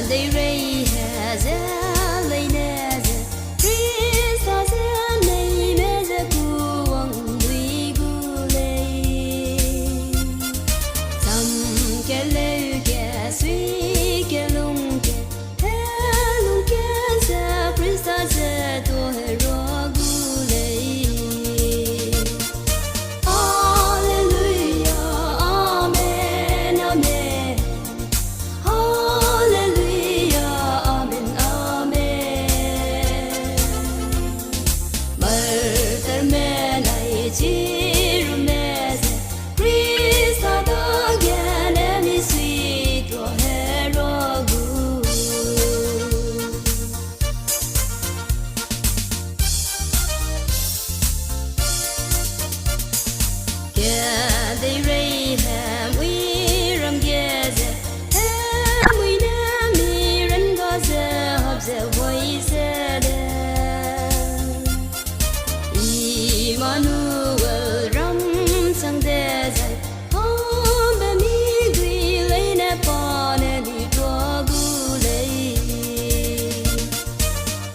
they ray has a lane Chris has a name as a cool we Some can guess we can look at Chris has a door. Yeah, they ray ham we ram yes ham we na mi ran go se hop se voi se de Emmanuel ram sang de sai hom be mi gui lei na pa ne di do gu lei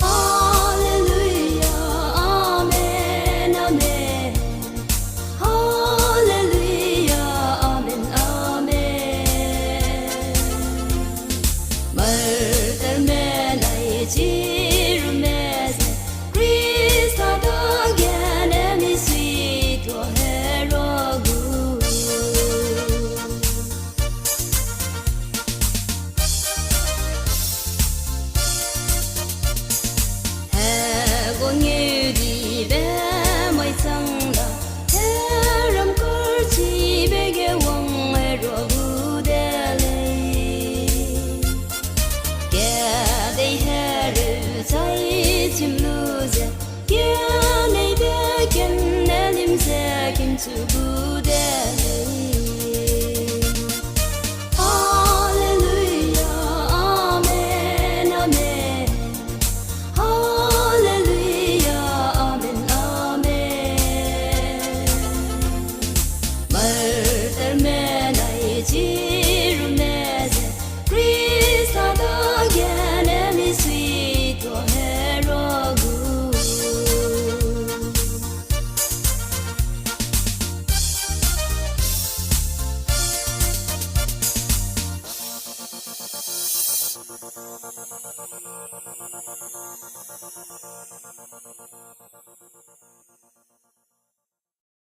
Hallelujah amen amen Như đi bé mai sang da thế ram cor chi bé ghé wang ai ro bu de lei ghé đây hè rồi trái chim lu ze ghé này bé ken na lim ze kim chu bu de lei Hallelujah amen amen Thank you.